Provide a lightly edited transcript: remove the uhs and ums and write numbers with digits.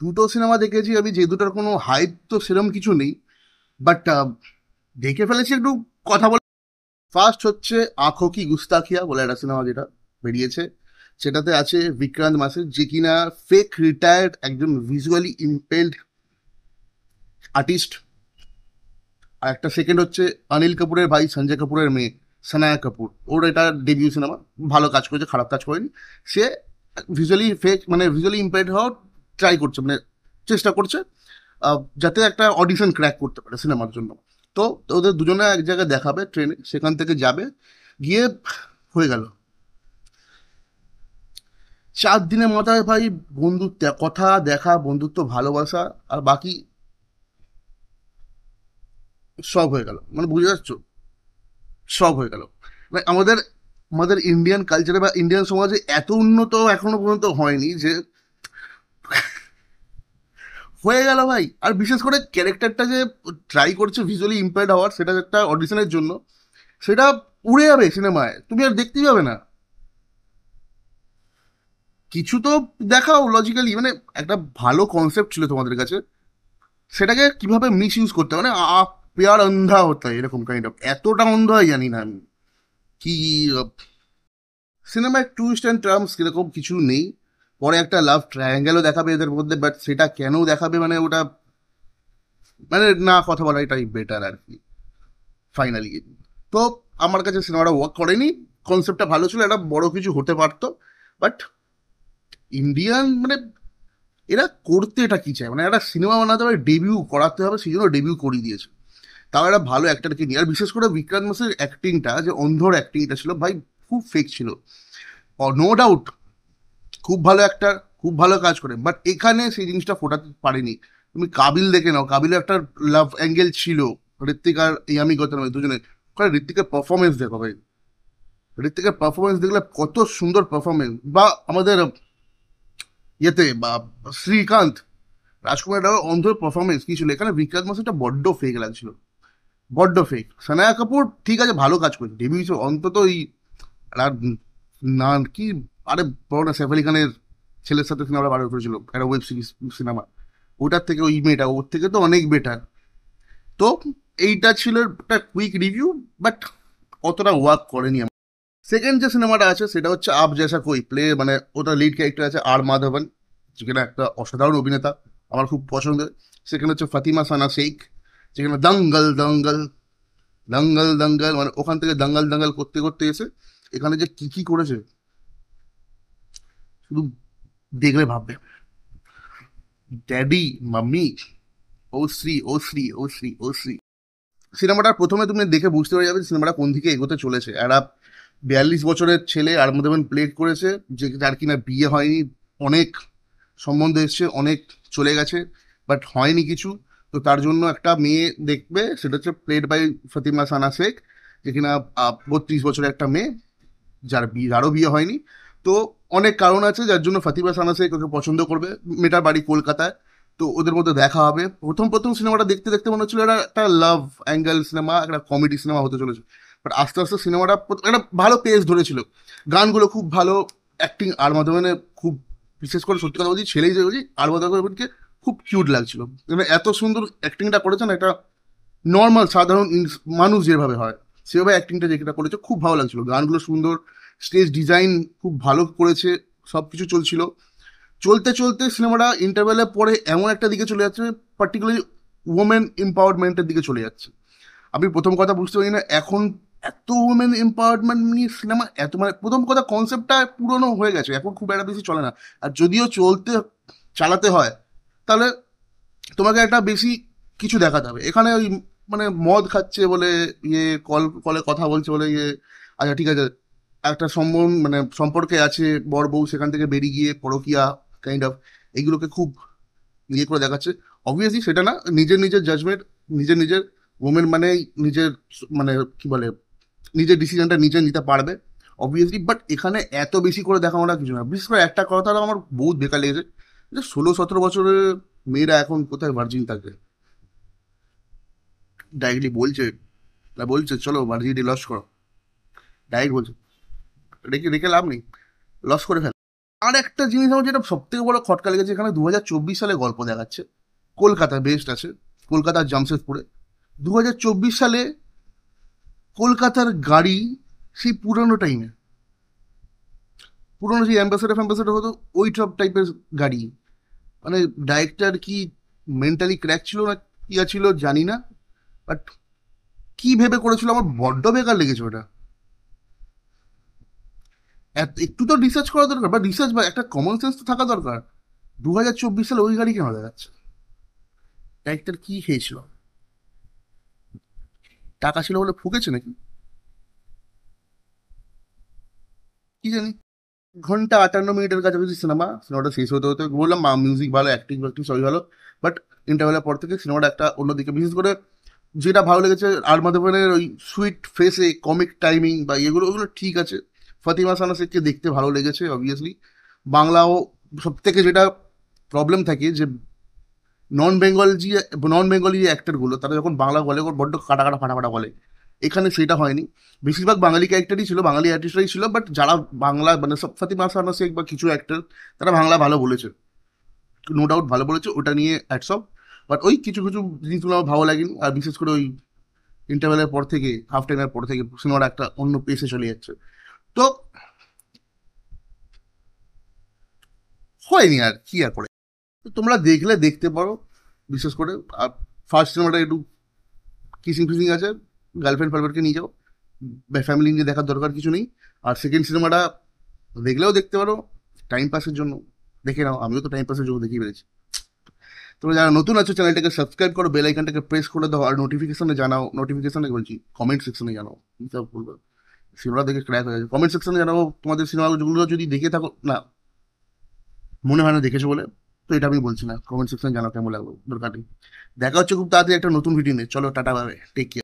দুটো সিনেমা দেখেছি আমি, যে দুটোর কোনো হাইপ তো সেরকম কিছু নেই, বাট দেখে ফেলেছি একটু। কথা বলে, ফার্স্ট হচ্ছে আঁখো কি গুস্তাখিয়া বলে একটা সিনেমা যেটা বেরিয়েছে, সেটাতে আছে বিক্রান্ত মাসের, যে কিনা ফেক রিটায়ার্ড একজন ভিজুয়ালি ইম্পেলড আর্টিস্ট। আর একটা সেকেন্ড হচ্ছে অনিল কাপুরের ভাই সঞ্জয় কাপুরের মেয়ে সানায়া কাপুর, ওর এটা ডেবিউ সিনেমা, ভালো কাজ করেছে, খারাপ কাজ করেনি। সে ভিজুয়ালি ফেক মানে ভিজুয়ালি ইম্পেয়ার্ড হওয়ার ট্রাই করছে, মানে চেষ্টা করছে যাতে একটা অডিশন ক্র্যাক করতে পারে সিনেমার জন্য। তো ওদের দুজনে এক জায়গায় দেখাবে ট্রেনে, সেখান থেকে যাবে, গিয়ে হয়ে গেল 4 দিনের মাথায় ভাই বন্ধুত্ব, কথা দেখা, বন্ধুত্ব, ভালোবাসা, আর বাকি সব হয়ে গেল, মানে বুঝে যাচ্ছ, সব হয়ে গেল। মানে আমাদের আমাদের ইন্ডিয়ান কালচারে বা ইন্ডিয়ান সমাজে এত উন্নত এখনো পর্যন্ত হয়নি যে হয়ে গেল ভাই। আর বিশেষ করে ক্যারেক্টারটা যে ট্রাই করছে ভিজুয়ালি ইম্পেয়ার্ড হওয়ার, সেটা একটা অডিশনের জন্য, সেটা উড়ে যাবে সিনেমায়, তুমি আর দেখতেই পাবে না। কিছু তো দেখাও লজিক্যালি, মানে একটা ভালো কনসেপ্ট ছিল তোমাদের কাছে, সেটাকে কিভাবে মিস ইউজ করতে, মানে পেয়ার অন্ধা হতে হয় এরকম কাইন্ড অফ, এতটা অন্ধ হয় জানি না আমি কি। সিনেমায় টুইস্ট অ্যান্ড টার্মস কিরকম কিছু নেই। পরে একটা লাভ ট্রায়াঙ্গেলও দেখাবে এদের মধ্যে, বাট সেটা কেন দেখাবে মানে ওটা মানে না কথা বলা এটাই বেটার আর কি ফাইনালি। তো আমার কাছে সিনেমাটা ওয়ার্ক করেনি, কনসেপ্টটা ভালো ছিল, একটা বড় কিছু হতে পারতো, বাট ইন্ডিয়ান মানে এরা করতে এটা কি চায়, মানে একটা সিনেমা বানাতে হবে, ডেবিউ করাতে হবে, সেই জন্য ডেবিউ করিয়ে দিয়েছে। তাও একটা ভালো অ্যাক্টারকে নিয়ে। আর বিশেষ করে বিক্রান্ত মাসের অ্যাক্টিংটা, যে অন্ধর অ্যাক্টিংটা ছিল ভাই, খুব ফেক ছিল, নো ডাউট খুব ভালো একটা, খুব ভালো কাজ করে, বাট এখানে সেই জিনিসটা ফোটাতে পারেনি। তুমি কাবিল দেখে নাও, কাবিলে একটা লাভ অ্যাঙ্গেল ছিল, ঋত্বিক আর ইয়ামি গৌতম দুজনে, ওখানে ঋত্বিকের পারফরমেন্স দেখো ভাই, ঋত্বিকের পারফরমেন্স দেখলে কত সুন্দর পারফরমেন্স। বা আমাদের ইয়েতে বা শ্রীকান্ত রাজকুমার রাও অন্ধের পারফরমেন্স কি ছিল, এখানে বিক্রান্ত মাসেরটা বড্ড ফেক লাগছিল, বড্ড ফেক। সানায়া কাপুর ঠিক আছে, ভালো কাজ করেছে, ডেবিউ অন্তত এই আর না কি, আরে বড় না সাইফ আলি খানের ছেলের সাথে সিনেমাটা বার করেছিল, একটা ওয়েব সিরিজ সিনেমা, ওটার থেকে ওই মেয়েটা ওর থেকে তো অনেক বেটার। তো এইটা ছিল একটা কুইক রিভিউ, বাট অতটা ওয়ার্ক করেনি আমার। সেকেন্ড যে সিনেমাটা আছে সেটা হচ্ছে আপ জেসা কই প্লে, মানে ওটা লিড ক্যারেক্টার আছে আর মাধবন, যেখানে একটা অসাধারণ অভিনেতা, আমার খুব পছন্দের। সেখানে হচ্ছে ফাতিমা সানা শেখ, যেখানে দঙ্গল দঙ্গল দঙ্গল দঙ্গল, মানে ওখান থেকে দঙ্গল দঙ্গল করতে করতে এসে এখানে যে কি কি করেছে শুধু দেখলে ভাববে, ড্যাডি মাম্মি ও শ্রী ও শ্রী ও শ্রী ও শ্রী। সিনেমাটার প্রথমে তুমি দেখে বুঝতে পেরে যাবে সিনেমাটা কোন দিকে এগোতে চলেছে। একটা 42 বছরের ছেলে আর মধ্যে প্লে করেছে, যে যার কিনা বিয়ে হয়নি, অনেক সম্বন্ধ এসছে, অনেক চলে গেছে, বাট হয়নি কিছু। তো তার জন্য একটা মেয়ে দেখবে, সেটা হচ্ছে প্লেড বাই ফাতিমা সানা শেখ, যে কিনা 32 বছরের একটা মেয়ে, যারও বিয়ে হয়নি। তো অনেক কারণ আছে যার জন্য ফাতিমা সানা শেখ ওকে পছন্দ করবে। মেয়েটার বাড়ি কলকাতায়, তো ওদের মধ্যে দেখা হবে। প্রথম প্রথম সিনেমাটা দেখতে দেখতে মনে হচ্ছিল এটা একটা লাভ অ্যাঙ্গেল সিনেমা, একটা কমেডি সিনেমা হতে চলেছে, বাট আস্তে আস্তে সিনেমাটা একটা ভালো পেস ধরেছিল, গানগুলো খুব ভালো, অ্যাক্টিং আর মাধবনের খুব, বিশেষ করে সত্যি কথা বলছি, ছেলেই যে বলছি আর মাধবনকে খুব কিউট লাগছিল, মানে এত সুন্দর অ্যাক্টিংটা করেছেন, একটা নর্মাল সাধারণ মানুষ যেভাবে হয় সেভাবে অ্যাক্টিংটা যেটা করেছে খুব ভালো লাগছিল, গানগুলো সুন্দর, স্টেজ ডিজাইন খুব ভালো করেছে, সব কিছু চলছিল। চলতে চলতে সিনেমাটা ইন্টারভেলে পরে এমন একটা দিকে চলে যাচ্ছে, পার্টিকুলারলি ওমেন এম্পাওয়ারমেন্টের দিকে চলে যাচ্ছে। আমি প্রথম কথা বুঝতে পারি না এখন এত ওমেন এম্পাওয়ারমেন্ট নিয়ে সিনেমা, এত মানে প্রথম কথা কনসেপ্টটা পুরনো হয়ে গেছে, এখন খুব একটা বেশি চলে না। আর যদিও চালাতে হয়, তাহলে তোমাকে একটা বেশি কিছু দেখাতে হবে। এখানে ওই মানে মদ খাচ্ছে বলে, ইয়ে কলে কথা বলছে বলে, ইয়ে আচ্ছা ঠিক আছে, একটা মানে সম্পর্কে আছে বর বউ, সেখান থেকে বেরিয়ে গিয়ে পরকিয়া কাইন্ড অফ, এইগুলোকে খুব ইয়ে করে দেখাচ্ছে। অবভিয়াসলি সেটা না, নিজের নিজের জাজমেন্ট, নিজের নিজের ওমেন মানে নিজের মানে কি বলে, নিজের ডিসিশনটা নিজে নিতে পারবে অবভিয়াসলি, বাট এখানে এত বেশি করে দেখানোটা কিছু না। বিশেষ করে একটা কথা আমার বহুত বেকার লেগেছে, যে 16-17 বছরের মেয়েরা এখন কোথায় ভার্জিন থাকে, ডাইরেক্টলি বলছে, না বলছে চলো ভার্জিনিটি লস করো, ডাইরেক্ট বলছে, রেখে রেখে লাভ নেই, লস করে ফেল। আর একটা জিনিস আমার যেটা সব থেকে বড় খটকা লেগেছে, এখানে 2024 সালে গল্প দেখাচ্ছে, কলকাতা বেস্ট আছে, কলকাতার জামশেদপুরে 2024 সালে কলকাতার গাড়ি সেই পুরনো টাইমে, পুরনো সেই অ্যাম্বাসেডার ফ্যাম্বাসেডার হতো ওই সব টাইপের গাড়ি। মানে ডাইরেক্টর কি মেন্টালি ক্র্যাক ছিল না কি ছিল জানি না, বাট কি ভেবে করেছিল আমার বড্ড বেকার লেগেছে ওটা। একটু তো রিসার্চ করা দরকার, বা রিসার্চ বা একটা কমন সেন্স তো থাকা দরকার। 2024 সালে ওই গাড়ি কেন দেখাচ্ছে? ডাইরেক্টর কি খেয়েছিল? টাকা ছিল বলে ফুকেছে নাকি কি জানি। 1 ঘন্টা 58 মিনিটের কাছাকাছি সিনেমা, সিনেমাটা শেষ হতে হতে বললাম মিউজিক ভালো, অ্যাক্টিং ফ্যাক্টিং সবই ভালো, বাট ইন্টারভেলের পর থেকে সিনেমাটা একটা অন্যদিকে, বিশেষ করে যেটা ভালো লেগেছে আর মাধবনের ওই সুইট ফেসে কমিক টাইমিং বা এগুলো, ওগুলো ঠিক আছে। ফাতিমা সানা শেখকে দেখতে ভালো লেগেছে অবভিয়াসলি। বাংলাও সব থেকে যেটা প্রবলেম থাকে যে নন বেঙ্গলি যে অ্যাক্টরগুলো তারা যখন বাংলা বলে ওর বড্ড কাটা কাটা ফাটা ফাটা বলে, এখানে সেটা হয়নি। বেশিরভাগ বাঙালি ক্যারেক্টারই ছিল, বাঙালি আর্টিস্টরাই ছিল, বাট যারা বাংলা মানে সব ফাতিমা সানা শেখ বা কিছু অ্যাক্টর তারা বাংলা ভালো বলেছে, নো ডাউট ভালো বলেছে, ওটা নিয়ে অ্যাটসঅপ। বাট ওই কিছু কিছু জিনিসগুলো আমার ভালো লাগেনি, আর বিশেষ করে ওই ইন্টারভেলের পর থেকে, হাফ টাইমের পর থেকে সিনেমাটা একটা অন্য পেসে চলে যাচ্ছে। তো হয়নি আর কি আর করে। তো তোমরা দেখলে দেখতে পারো, বিশেষ করে। আর ফার্স্ট সিনেমাটা একটু কিসিং ফিসিং আছে, গার্লফ্রেন্ড ফার্লফ্রেন্ডকে নিয়ে যাও, ফ্যামিলি নিয়ে দেখার দরকার কিছু নেই। আর সেকেন্ড সিনেমাটা দেখলেও দেখতে পারো, টাইম পাসের জন্য দেখে নাও, আমিও তো টাইম পাসের জন্য দেখেই পেরেছি। তোমরা যারা নতুন আছো চ্যানেলটাকে সাবস্ক্রাইব করো, বেল আইকনটাকে প্রেস করে দাও, আর নোটিফিকেশনে জানাও, নোটিফিকেশনে বলছি কমেন্ট সেকশনে জানাও, কি সব বলবো, সিনেমা দেখে ক্র্যাক হয়ে যাচ্ছে। কমেন্ট সেকশনে জানাও তোমাদের সিনেমাগুলো যদি দেখে থাকো না, মনে হয় না দেখেছো বলে, তো এটা আমি বলছি না, কমেন্ট সেকশনে জানাও কেমন লাগলো, দরকার নেই। দেখা হচ্ছে খুব তাড়াতাড়ি একটা নতুন ভিডিও নিয়ে, চলো টাটা, বাই, টেক কেয়ার।